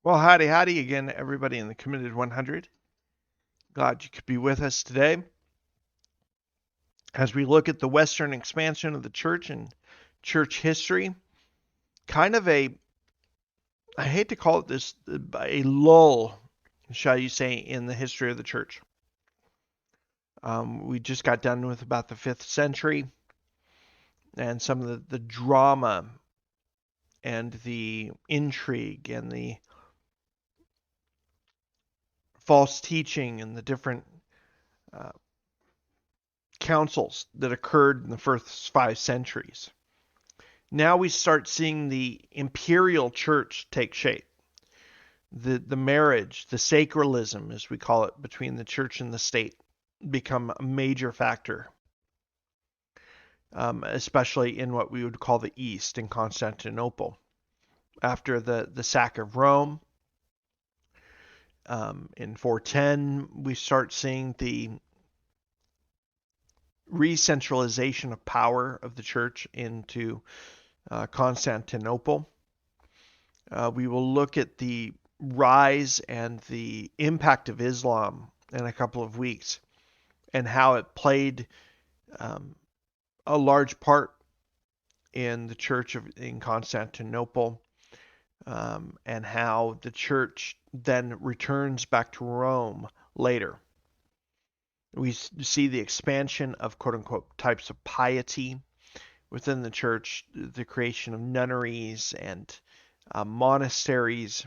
Well, howdy, howdy again, everybody in the Committed 100. Glad you could be with us today as we look at the Western expansion of the church and church history. Kind of I hate to call it this, a lull, shall you say, in the history of the church. We just got done with about the 5th century and some of the drama and the intrigue and the false teaching and the different uh, councils that occurred in the first 5 centuries. Now we start seeing the imperial church take shape. The marriage, the sacralism, as we call it, between the church and the state become a major factor, especially in what we would call the East, in Constantinople. After the sack of Rome in 410, we start seeing the re-centralization of power of the church into Constantinople. We will look at the rise and the impact of Islam in a couple of weeks and how it played a large part in the church in Constantinople, and how the church then returns back to Rome later. We see the expansion of quote unquote types of piety within the church, the creation of nunneries and monasteries,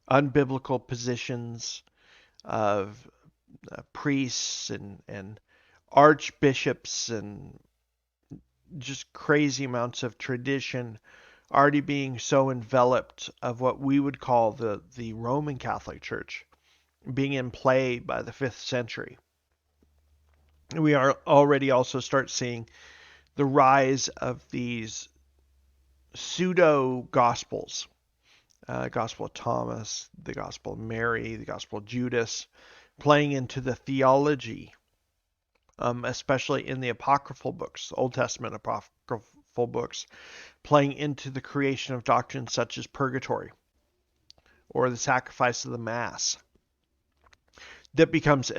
unbiblical positions of priests and archbishops, and just crazy amounts of tradition already being so enveloped of what we would call the Roman Catholic Church being in play by the 5th century. We are already also start seeing the rise of these pseudo gospels, Gospel of Thomas, the Gospel of Mary, the Gospel of Judas, playing into the theology, especially in the apocryphal books, Old Testament apocryphal books, playing into the creation of doctrines such as purgatory or the sacrifice of the Mass, that becomes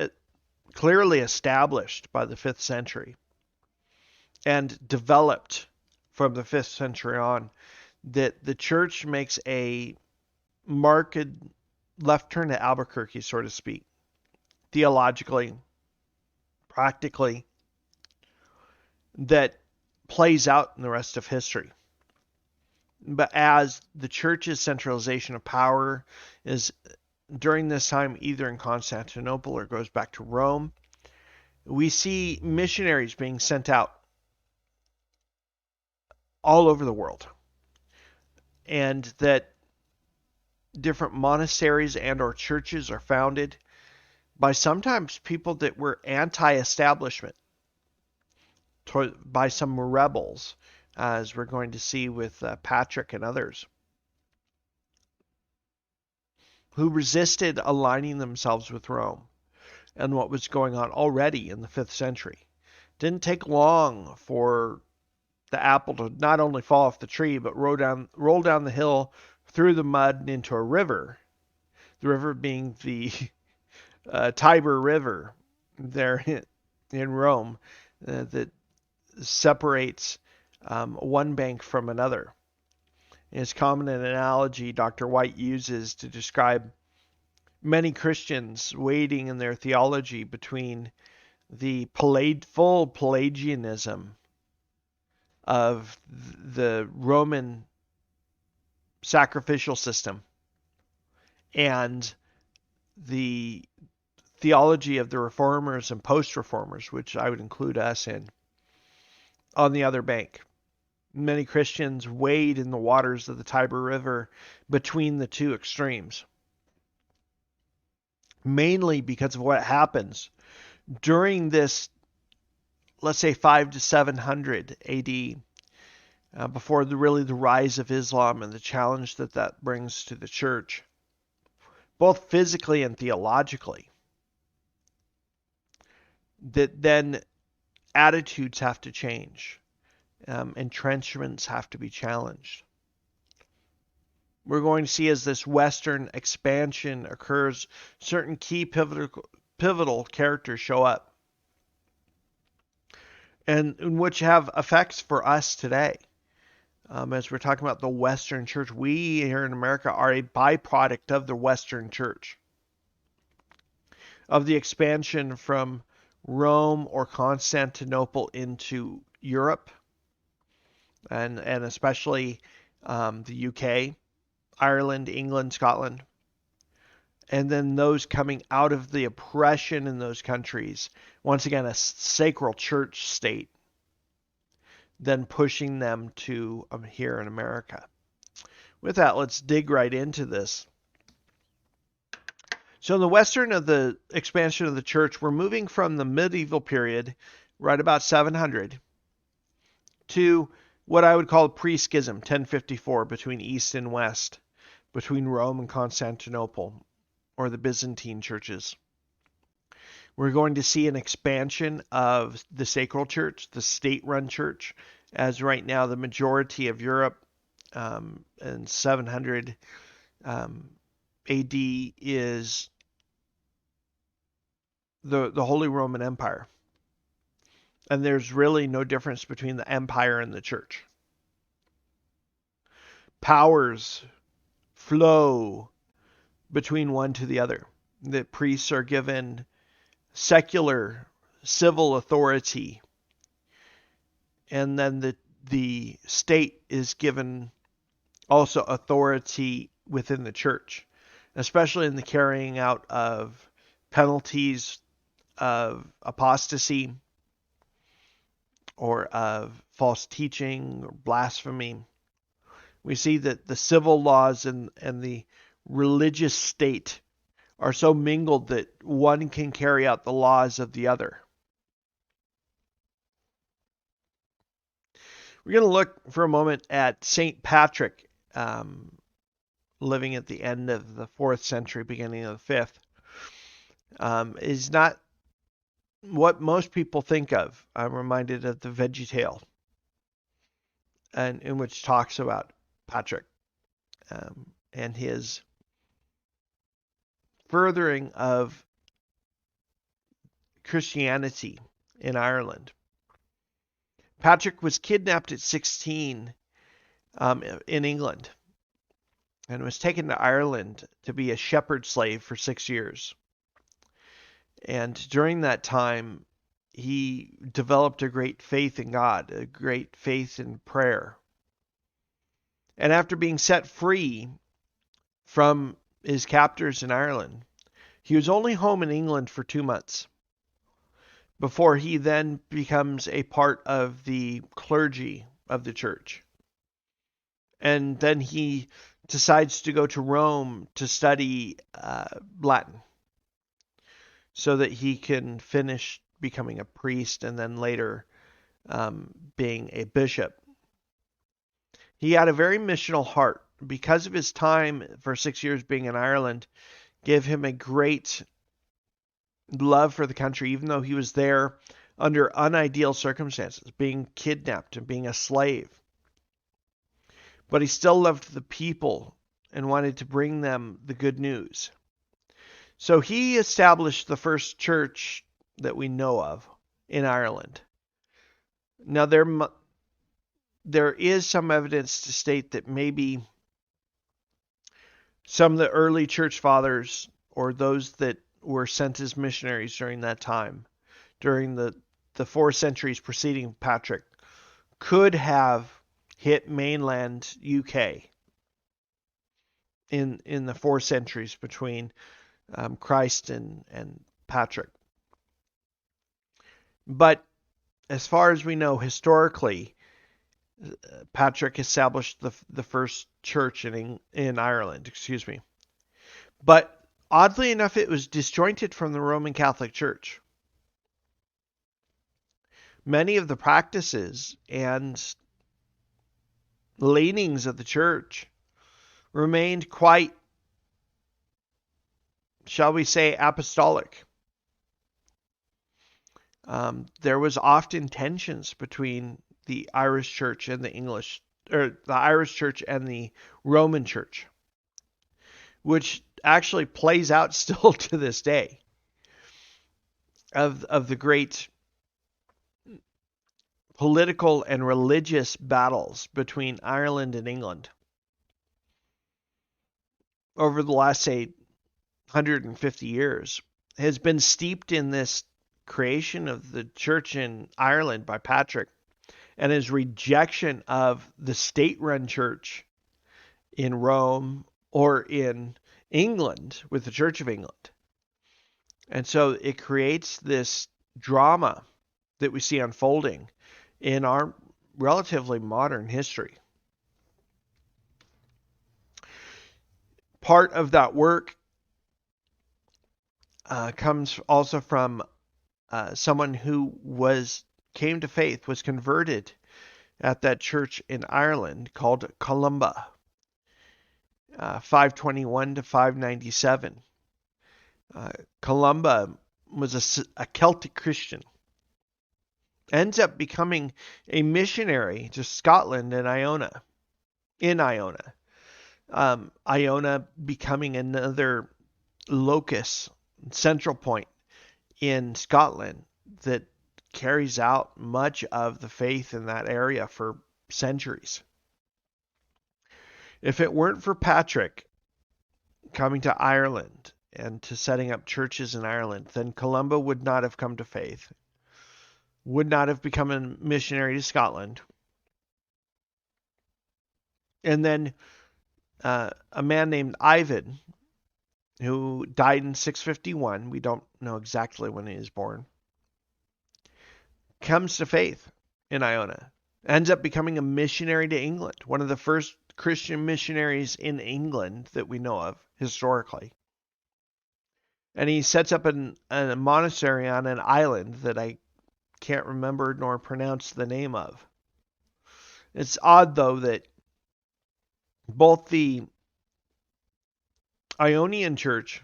clearly established by the 5th century and developed from the 5th century on, that the church makes a marked left turn to Albuquerque, so to speak, theologically, practically, that plays out in the rest of history. But as the church's centralization of power is during this time either in Constantinople or goes back to Rome, we see missionaries being sent out all over the world, and that different monasteries and or churches are founded by sometimes people that were anti-establishment, by some rebels, as we're going to see with Patrick and others, who resisted aligning themselves with Rome and what was going on already in the 5th century. Didn't take long for the apple to not only fall off the tree, but roll down the hill through the mud and into a river. The river being the Tiber River there in Rome, that separates one bank from another. It's common an analogy Dr. White uses to describe many Christians wading in their theology between the full Pelagianism of the Roman sacrificial system and the theology of the reformers and post-reformers, which I would include us in, on the other bank. Many Christians wade in the waters of the Tiber River between the two extremes, mainly because of what happens during this, let's say 5 to 700 AD, before the rise of Islam and the challenge that brings to the church, both physically and theologically, that then attitudes have to change. Entrenchments have to be challenged. we're going to see as this Western expansion occurs, certain key pivotal characters show up, and which have effects for us today. As we're talking about the Western Church, we here in America are a byproduct of the Western Church, of the expansion from Rome or Constantinople into Europe, and especially the UK, Ireland, England, Scotland, and then those coming out of the oppression in those countries, once again a sacral church state, then pushing them to here in America. With that, let's dig right into this. So in the western of the expansion of the church, we're moving from the medieval period, right about 700, to what I would call pre-schism, 1054, between East and West, between Rome and Constantinople, or the Byzantine churches. We're going to see an expansion of the sacral church, the state-run church, as right now the majority of Europe in 700 AD is the Holy Roman Empire. And there's really no difference between the empire and the church. Powers flow between one to the other. The priests are given secular civil authority, and then the state is given also authority within the church, especially in the carrying out of penalties of apostasy or of false teaching or blasphemy. We see that the civil laws and the religious state are so mingled that one can carry out the laws of the other. We're going to look for a moment at St. Patrick, living at the end of the 4th century, beginning of the 5th. Is not what most people think of. I'm reminded of the VeggieTale, and in which talks about Patrick and his furthering of Christianity in Ireland. Patrick was kidnapped at 16 in England and was taken to Ireland to be a shepherd slave for 6 years. And during that time, he developed a great faith in God, a great faith in prayer. And after being set free from his captors in Ireland, he was only home in England for 2 months before he then becomes a part of the clergy of the church. And then he decides to go to Rome to study Latin so that he can finish becoming a priest and then later being a bishop. He had a very missional heart. Because of his time for 6 years being in Ireland, gave him a great love for the country, even though he was there under unideal circumstances, being kidnapped and being a slave. But he still loved the people and wanted to bring them the good news. So he established the first church that we know of in Ireland. Now there is some evidence to state that maybe some of the early church fathers, or those that were sent as missionaries during that time, during the 4 centuries preceding Patrick, could have hit mainland UK in the 4 centuries between Christ and Patrick. But as far as we know historically, Patrick established the first church in Ireland, excuse me. But oddly enough, it was disjointed from the Roman Catholic Church. Many of the practices and leanings of the church remained quite, shall we say, apostolic. There was often tensions between the Irish church and the English, or the Irish church and the Roman church. which actually plays out still to this day, of the great political and religious battles between Ireland and England over the last, say, 150 years, has been steeped in this creation of the church in Ireland by Patrick and his rejection of the state-run church in Rome or in England with the Church of England. And so it creates this drama that we see unfolding in our relatively modern history. Part of that work comes also from someone who came to faith, was converted at that church in Ireland called Columba, 521 to 597. Columba was a Celtic Christian, ends up becoming a missionary to Scotland and Iona. Iona becoming another locus, central point in Scotland that carries out much of the faith in that area for centuries. If it weren't for Patrick coming to Ireland and to setting up churches in Ireland, then Columba would not have come to faith, would not have become a missionary to Scotland. And then a man named Ivan, who died in 651, we don't know exactly when he was born, comes to faith in Iona, ends up becoming a missionary to England, one of the first Christian missionaries in England that we know of historically. And he sets up a monastery on an island that I can't remember nor pronounce the name of. It's odd, though, that both the Ionian church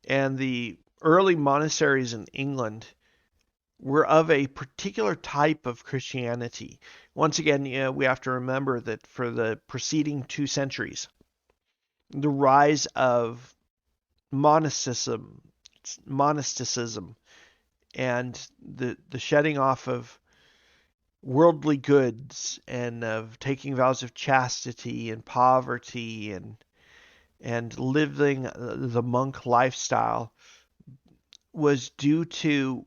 and the early monasteries in England were of a particular type of Christianity. Once again, we have to remember that for the preceding 2 centuries, the rise of monasticism and the shedding off of worldly goods and of taking vows of chastity and poverty and living the monk lifestyle was due to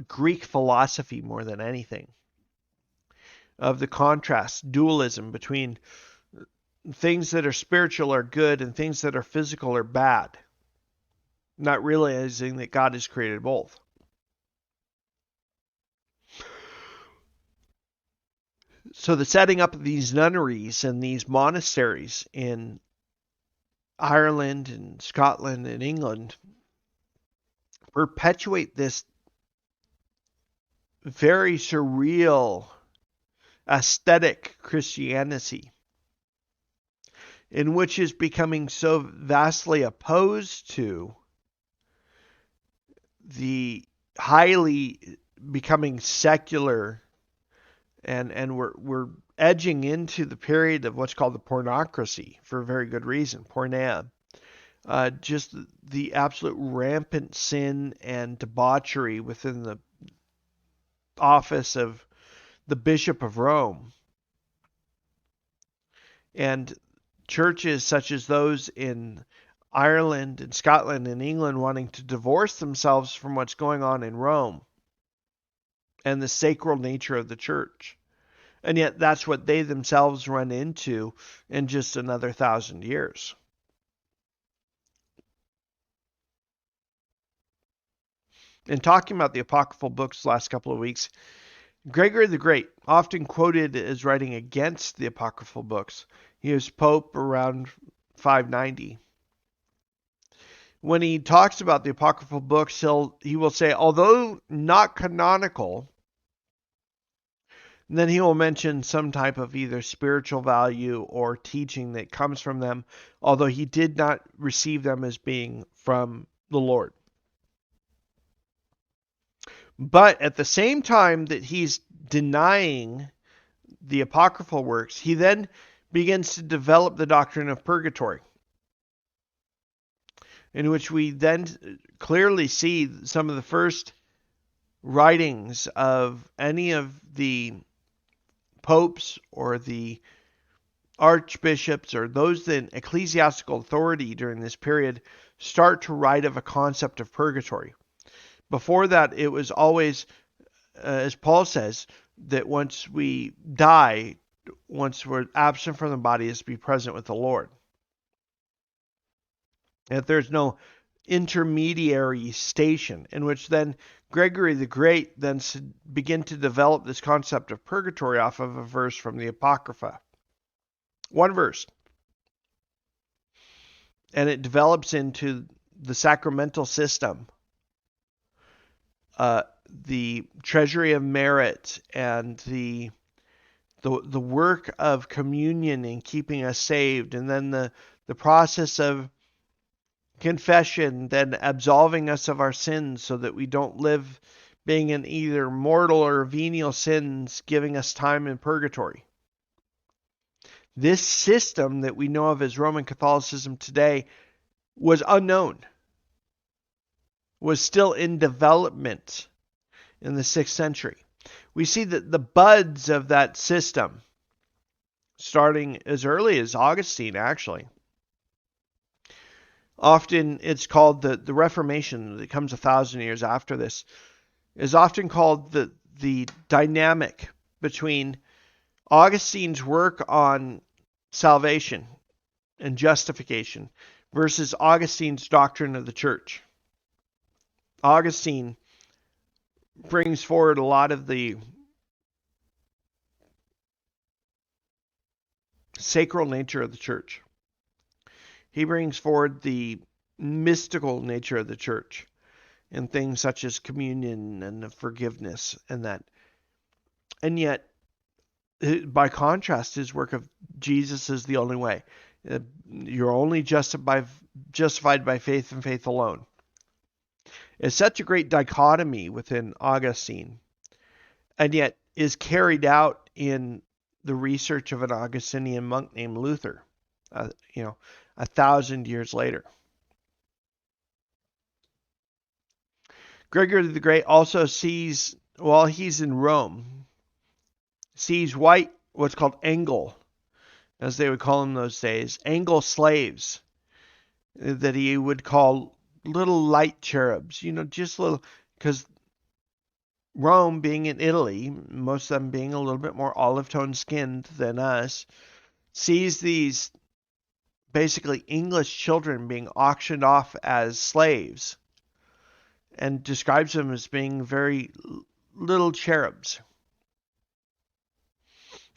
Greek philosophy more than anything, of the contrast, dualism between things that are spiritual are good and things that are physical are bad, not realizing that God has created both. So the setting up of these nunneries and these monasteries in Ireland and Scotland and England perpetuate this very surreal aesthetic Christianity, in which is becoming so vastly opposed to the highly becoming secular, and we're edging into the period of what's called the pornocracy for a very good reason, porneia. Just the absolute rampant sin and debauchery within the office of the Bishop of Rome. And churches such as those in Ireland and Scotland and England wanting to divorce themselves from what's going on in Rome and the sacral nature of the church. And yet that's what they themselves run into in just another 1,000 years. In talking about the apocryphal books the last couple of weeks, Gregory the Great, often quoted as writing against the apocryphal books. He was Pope around 590. When he talks about the apocryphal books, he will say, although not canonical, then he will mention some type of either spiritual value or teaching that comes from them, although he did not receive them as being from the Lord. But at the same time that he's denying the apocryphal works, he then begins to develop the doctrine of purgatory, in which we then clearly see some of the first writings of any of the popes or the archbishops or those in ecclesiastical authority during this period start to write of a concept of purgatory. Before that, it was always, as Paul says, that once we die, once we're absent from the body, is to be present with the Lord. That there's no intermediary station, in which then Gregory the Great then begin to develop this concept of purgatory off of a verse from the Apocrypha. One verse. And it develops into the sacramental system, the treasury of merit, and the work of communion in keeping us saved, and then the process of confession, then absolving us of our sins so that we don't live being in either mortal or venial sins, giving us time in purgatory. This system that we know of as Roman Catholicism today was unknown, was still in development in the 6th century. We see that the buds of that system, starting as early as Augustine, actually. Often it's called the Reformation, that comes 1,000 years after this, is often called the dynamic between Augustine's work on salvation and justification versus Augustine's doctrine of the church. Augustine brings forward a lot of the sacral nature of the church. He brings forward the mystical nature of the church in things such as communion and forgiveness and that. And yet, by contrast, his work of Jesus is the only way. You're only justified by faith and faith alone. It's such a great dichotomy within Augustine, and yet is carried out in the research of an Augustinian monk named Luther, 1,000 years later. Gregory the Great also sees, while he's in Rome, sees what's called Angel, as they would call them those days, Angel slaves, that he would call little light cherubs, just little, because Rome being in Italy, most of them being a little bit more olive tone skinned than us, sees these basically English children being auctioned off as slaves and describes them as being very little cherubs.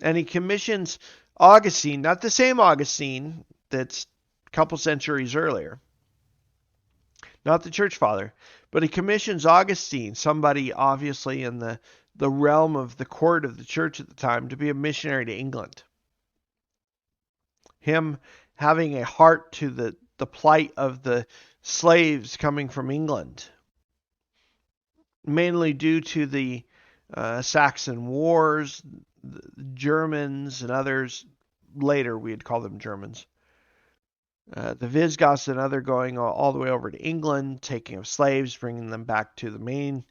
And he commissions Augustine, not the same Augustine that's a couple centuries earlier, not the church father, but he commissions Augustine, somebody obviously in the realm of the court of the church at the time, to be a missionary to England. Him having a heart to the plight of the slaves coming from England, mainly due to the Saxon Wars, the Germans and others, later we'd call them Germans, the Visigoths and other going all the way over to England, taking of slaves, bringing them back to the main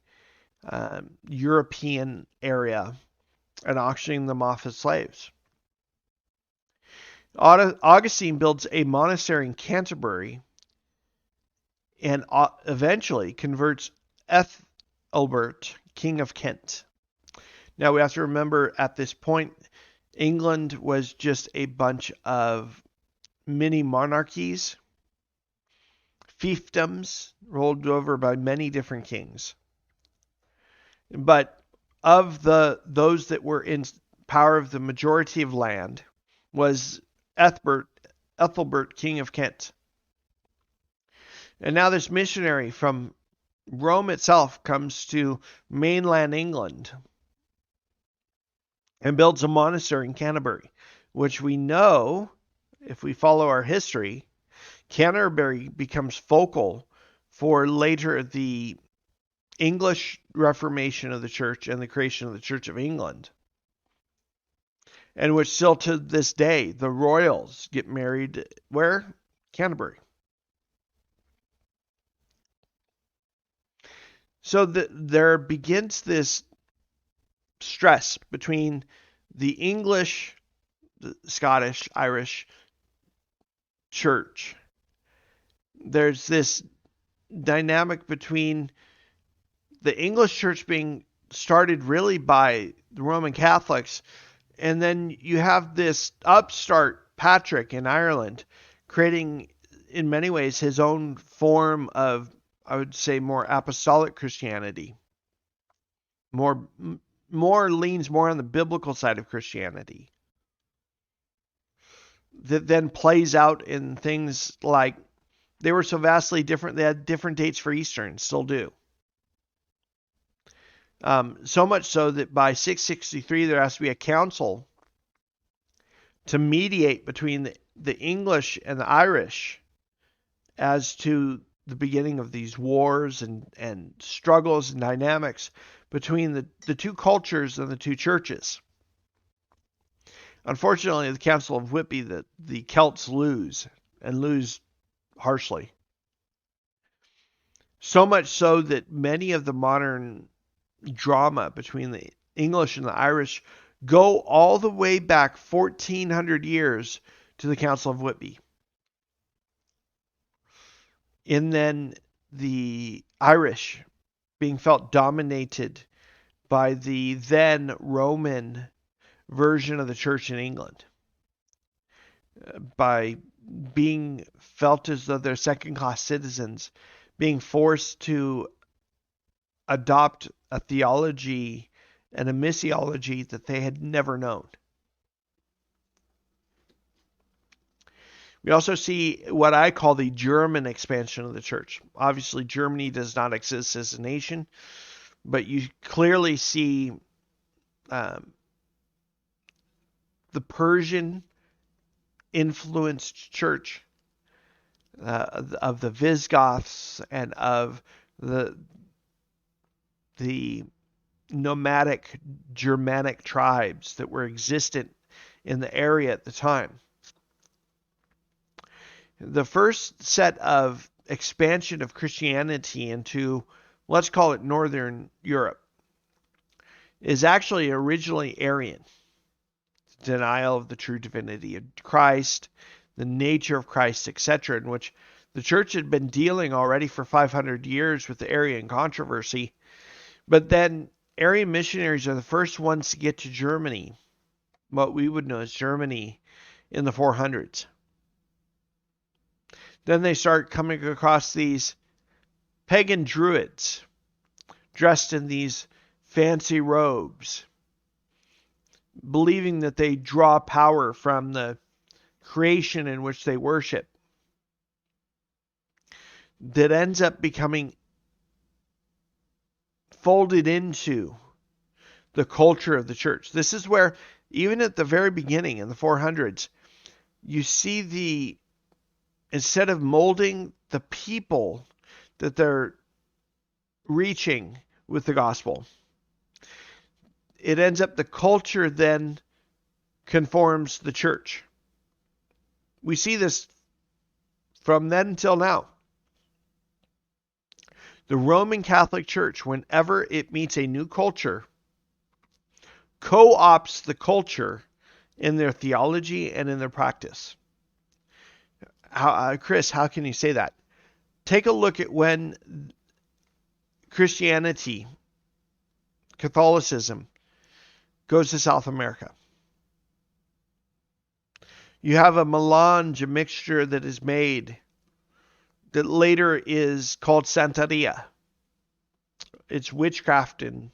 European area and auctioning them off as slaves. Augustine builds a monastery in Canterbury and eventually converts Ethelbert, King of Kent. Now we have to remember at this point, England was just a bunch of mini monarchies, fiefdoms rolled over by many different kings. But of those that were in power of the majority of land was Ethelbert, King of Kent. And now this missionary from Rome itself comes to mainland England and builds a monastery in Canterbury, which we know, if we follow our history, Canterbury becomes focal for later the English Reformation of the Church and the creation of the Church of England. and which still to this day, the royals get married where? Canterbury. So there begins this stress between the English, the Scottish, Irish church. There's this dynamic between the English church being started really by the Roman Catholics, and then you have this upstart Patrick in Ireland creating, in many ways, his own form of, I would say, more apostolic Christianity. More leans more on the biblical side of Christianity. That then plays out in things like they were so vastly different. They had different dates for Easter and still do. So much so that by 663 there has to be a council to mediate between the English and the Irish as to the beginning of these wars and struggles and dynamics between the two cultures and the two churches. Unfortunately, the Council of Whitby, the Celts lose, and lose harshly. So much so that many of the modern drama between the English and the Irish go all the way back 1400 years to the Council of Whitby. And then the Irish being felt dominated by the then Roman version of the church in England, by being felt as though they're second-class citizens, being forced to adopt a theology and a missiology that they had never known. We also see what I call the German expansion of the church. Obviously, Germany does not exist as a nation, but you clearly see the Persian influenced church of the Visigoths and of the nomadic Germanic tribes that were existent in the area at the time. The first set of expansion of Christianity into, let's call it Northern Europe, is actually originally Arian. Denial of the true divinity of Christ, the nature of Christ, etc., in which the church had been dealing already for 500 years with the Arian controversy. But then Arian missionaries are the first ones to get to Germany, what we would know as Germany, in the 400s. Then they start coming across these pagan druids dressed in these fancy robes, believing that they draw power from the creation in which they worship, that ends up becoming folded into the culture of the church. This is where, even at the very beginning in the 400s, you see instead of molding the people that they're reaching with the gospel, it ends up the culture then conforms the church. We see this from then until now. The Roman Catholic Church, whenever it meets a new culture, co-opts the culture in their theology and in their practice. Chris, how can you say that? Take a look at when Christianity, Catholicism, goes to South America. You have a melange, a mixture that is made that later is called Santeria. It's witchcraft and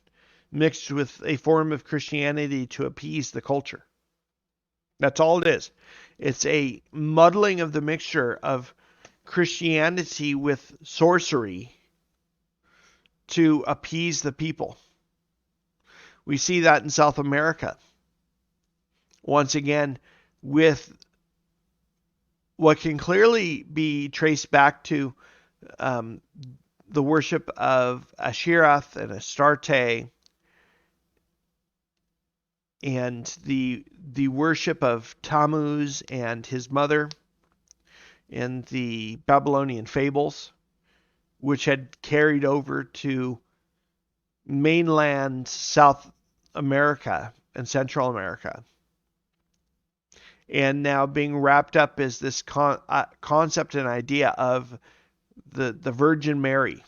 mixed with a form of Christianity to appease the culture. That's all it is. It's a muddling of the mixture of Christianity with sorcery to appease the people. We see that in South America. Once again, with what can clearly be traced back to the worship of Asherath and Astarte, and the worship of Tammuz and his mother in the Babylonian fables, which had carried over to mainland South America and Central America, and now being wrapped up as this concept and idea of the Virgin Mary,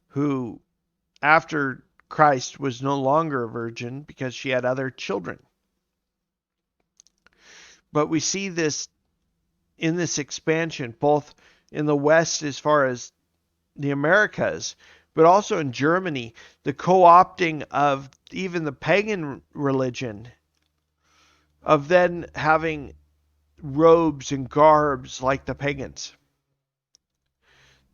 who after Christ was no longer a virgin because she had other children. But we see this in this expansion, both in the West as far as the Americas, but also in Germany, the co-opting of even the pagan religion, of then having robes and garbs like the pagans.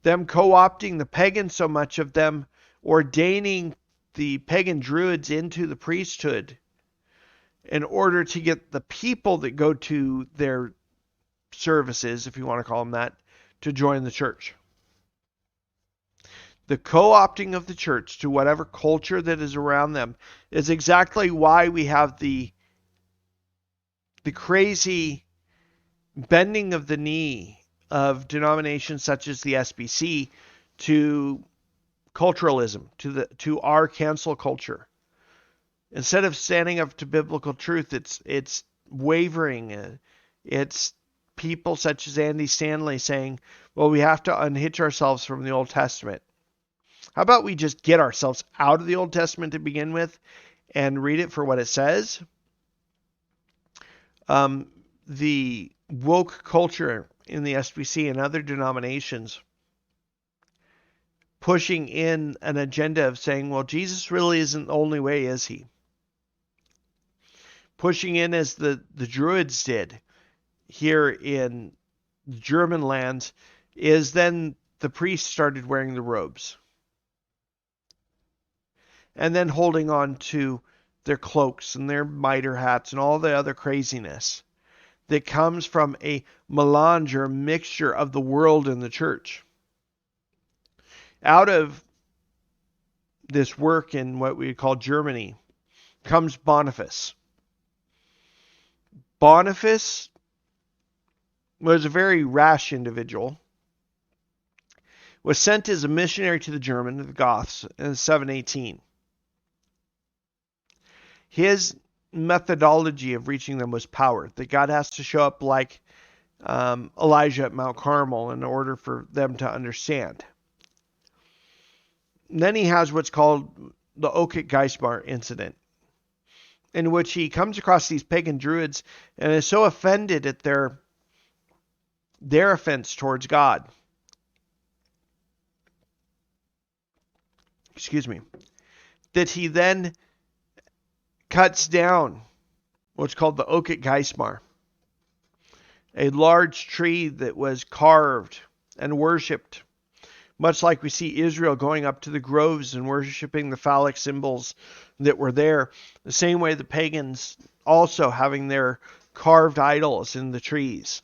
Them co-opting the pagans so much of them ordaining the pagan druids into the priesthood in order to get the people that go to their services, if you want to call them that, to join the church. The co-opting of the church to whatever culture that is around them is exactly why we have the crazy bending of the knee of denominations such as the SBC to culturalism, to our cancel culture. Instead of standing up to biblical truth, it's wavering. It's people such as Andy Stanley saying, well, we have to unhitch ourselves from the Old Testament. How about we just get ourselves out of the Old Testament to begin with and read it for what it says? The woke culture in the SBC and other denominations pushing in an agenda of saying, well, Jesus really isn't the only way, is he? Pushing in as the Druids did here in German lands, is then the priests started wearing the robes. And then holding on to their cloaks and their mitre hats and all the other craziness that comes from a melange or a mixture of the world and the church. Out of this work in what we call Germany comes Boniface. Boniface was a very rash individual, was sent as a missionary to the Germans, the Goths, in 718. His methodology of reaching them was power, that God has to show up like Elijah at Mount Carmel in order for them to understand. And then he has what's called the Okit Geismar incident, in which he comes across these pagan druids and is so offended at their offense towards God. Excuse me. That he then cuts down what's called the Okit Geismar, a large tree that was carved and worshipped, much like we see Israel going up to the groves and worshiping the phallic symbols that were there. The same way the pagans also having their carved idols in the trees,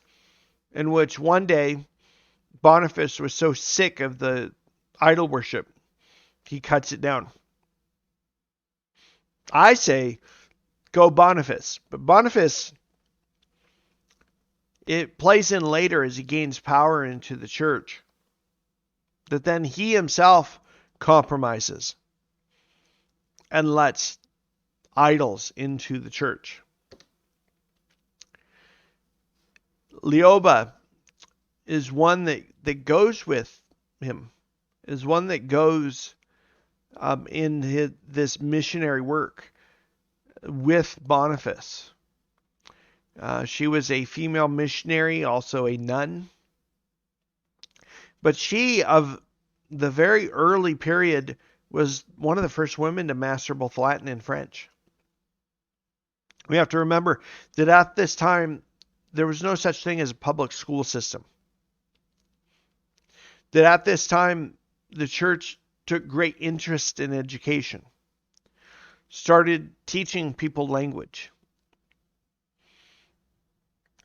in which one day Boniface was so sick of the idol worship, he cuts it down. I say, go Boniface. But Boniface, it plays in later as he gains power into the church, that then he himself compromises and lets idols into the church. Lioba is one that goes with him, is one that goes in this missionary work with Boniface. She was a female missionary, also a nun. But she, of the very early period, was one of the first women to master both Latin and French. We have to remember that at this time, there was no such thing as a public school system. That at this time, the church took great interest in education, started teaching people language,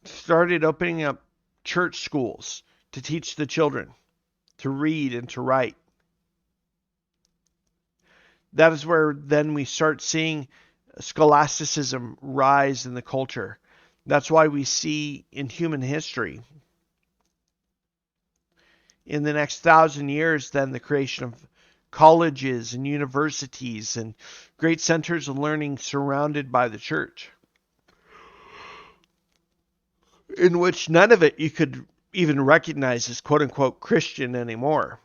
started opening up church schools to teach the children to read and to write. That is where then we start seeing scholasticism rise in the culture. That's why we see in human history, in the next 1,000 years, then the creation of colleges and universities and great centers of learning surrounded by the church, in which none of it you could even recognize as quote unquote Christian anymore.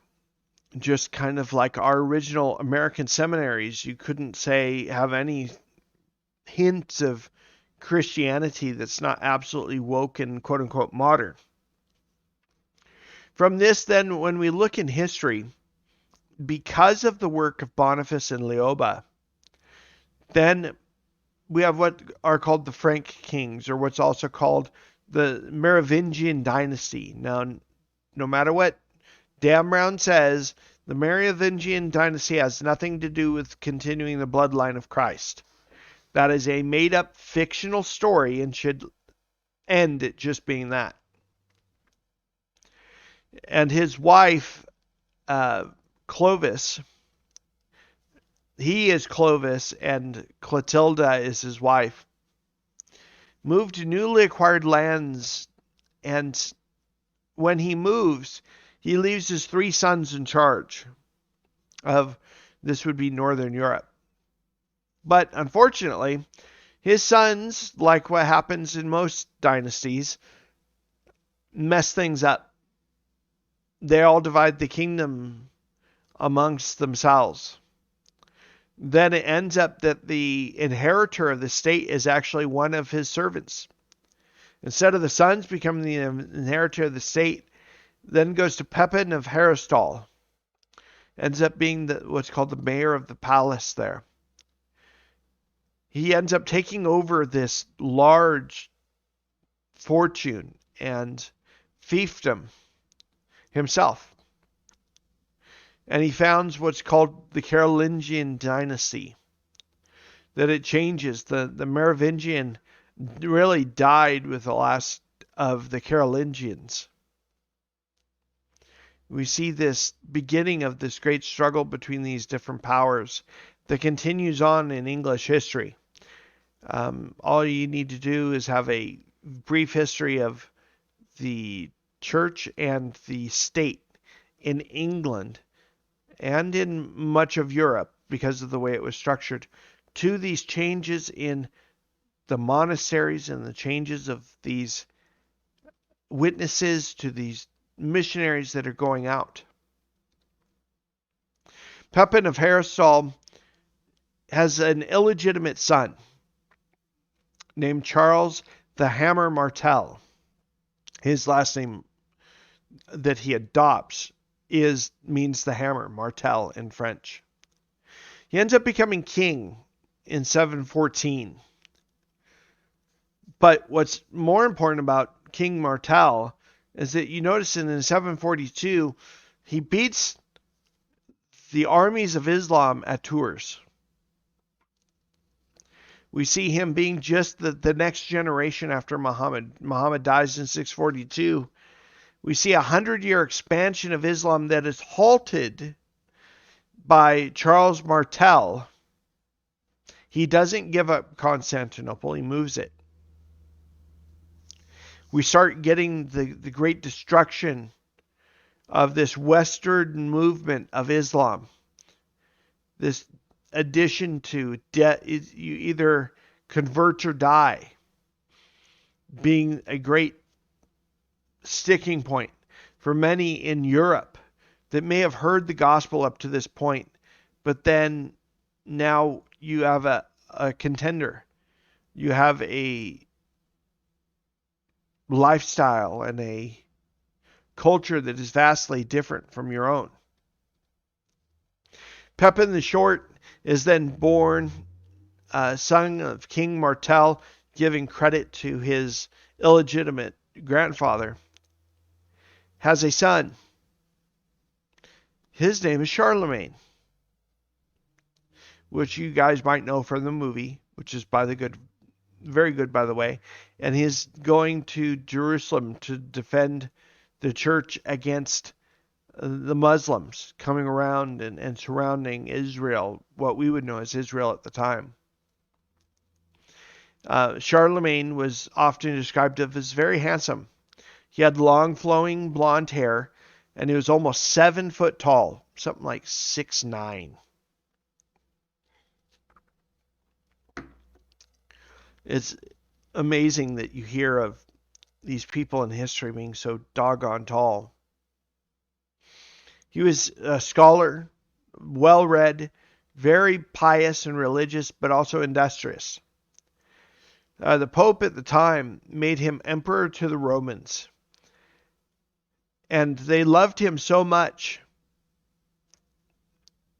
Just kind of like our original American seminaries, you couldn't say have any hint of Christianity that's not absolutely woke and quote unquote modern. From this, then, when we look in history, because of the work of Boniface and Lioba, then we have what are called the Frank Kings, or what's also called the Merovingian dynasty. Now, no matter what Dan Brown says, the Merovingian dynasty has nothing to do with continuing the bloodline of Christ. That is a made-up fictional story and should end at just being that. And his wife, Clovis, he is Clovis and Clotilda is his wife, moved to newly acquired lands, and when he moves, he leaves his 3 sons in charge of this would be Northern Europe. But unfortunately, his sons, like what happens in most dynasties, mess things up. They all divide the kingdom amongst themselves. Then it ends up that the inheritor of the state is actually one of his servants. Instead of the sons becoming the inheritor of the state, then goes to Pepin of Heristal. Ends up being what's called the mayor of the palace there. He ends up taking over this large fortune and fiefdom himself. And he founds what's called the Carolingian dynasty. That it changes. The Merovingian really died with the last of the Carolingians. We see this beginning of this great struggle between these different powers that continues on in English history. All you need to do is have a brief history of the church and the state in England and in much of Europe, because of the way it was structured, to these changes in the monasteries and the changes of these witnesses to these missionaries that are going out. Pepin of Heristal has an illegitimate son named Charles the Hammer Martel. His last name that he adopts means the hammer, Martel in French. He ends up becoming king in 714. But what's more important about King Martel is that you notice in 742, he beats the armies of Islam at Tours. We see him being just the next generation after Muhammad. Muhammad dies in 642. We see a 100-year expansion of Islam that is halted by Charles Martel. He doesn't give up Constantinople, he moves it. We start getting the great destruction of this Western movement of Islam. This addition to you either convert or die, being a great sticking point for many in Europe that may have heard the gospel up to this point, but then now you have a contender. You have a lifestyle and a culture that is vastly different from your own. Pepin the Short is then born, son of King Martel, giving credit to his illegitimate grandfather. Has a son. His name is Charlemagne, which you guys might know from the movie, which is very good by the way. And he's going to Jerusalem to defend the church against the Muslims coming around and surrounding Israel, what we would know as Israel at the time. Charlemagne was often described as very handsome. He had long flowing blonde hair, and he was almost 7 foot tall, something like 6'9". It's amazing that you hear of these people in history being so doggone tall. He was a scholar, well read, very pious and religious, but also industrious. The Pope at the time made him emperor to the Romans. And they loved him so much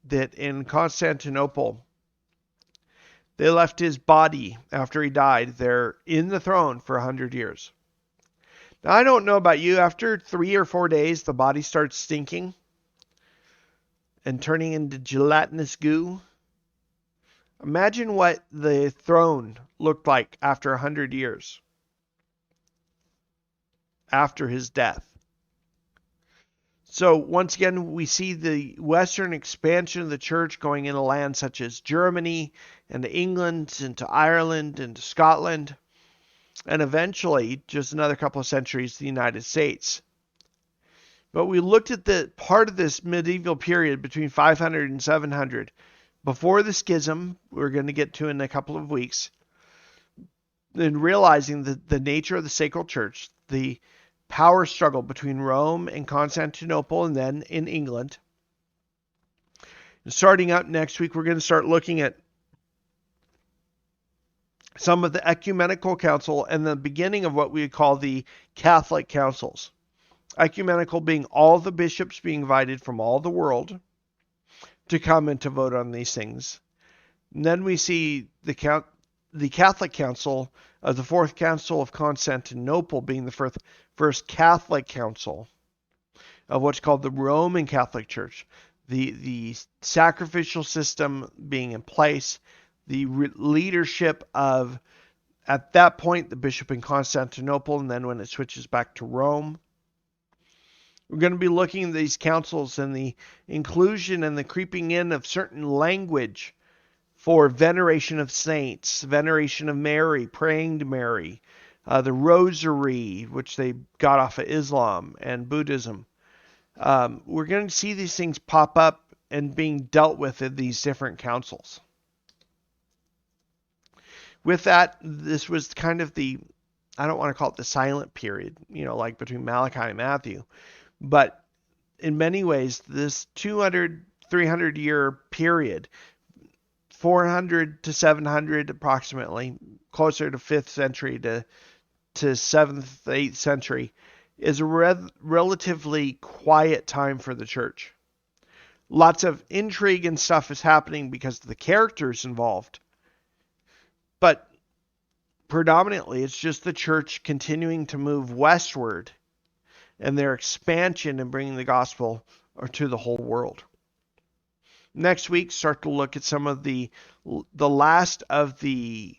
that in Constantinople, they left his body after he died there in the throne for 100 years. Now, I don't know about you, after 3 or 4 days, the body starts stinking and turning into gelatinous goo. Imagine what the throne looked like after 100 years, after his death. So once again, we see the western expansion of the church going into lands such as Germany, into England, into Ireland, into Scotland, and eventually, just another couple of centuries, the United States. But we looked at the part of this medieval period between 500 and 700, before the schism, we're going to get to in a couple of weeks, and realizing the nature of the sacred church, the power struggle between Rome and Constantinople, and then in England. And starting out next week, we're going to start looking at some of the ecumenical council and the beginning of what we call the Catholic councils. Ecumenical being all the bishops being invited from all the world to come and to vote on these things. And then we see the Catholic Council of the Fourth Council of Constantinople being the first Catholic council of what's called the Roman Catholic Church. The sacrificial system being in place, the leadership of, at that point, the bishop in Constantinople, and then when it switches back to Rome. We're going to be looking at these councils and the inclusion and the creeping in of certain language for veneration of saints, veneration of Mary, praying to Mary, the rosary, which they got off of Islam and Buddhism. We're going to see these things pop up and being dealt with in these different councils. With that, this was kind of I don't want to call it the silent period, like between Malachi and Matthew. But in many ways, this 200, 300 year period, 400 to 700 approximately, closer to 5th century to 7th, 8th century, is a relatively quiet time for the church. Lots of intrigue and stuff is happening because of the characters involved. But predominantly, it's just the church continuing to move westward and their expansion and bringing the gospel to the whole world. Next week, start to look at some of the last of the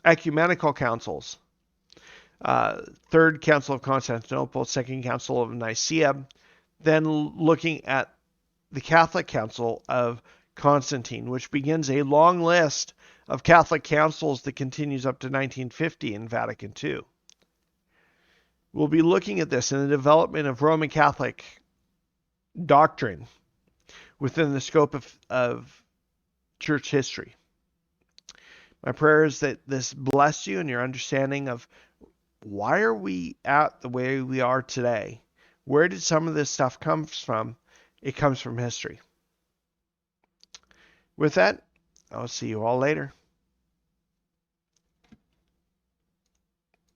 ecumenical councils. Third Council of Constantinople, Second Council of Nicaea, then looking at the Catholic Council of Constantine, which begins a long list of Catholic councils that continues up to 1950 in Vatican II. We'll be looking at this in the development of Roman Catholic doctrine within the scope of church history. My prayer is that this bless you in your understanding of why are we at the way we are today? Where did some of this stuff come from? It comes from history. With that, I'll see you all later.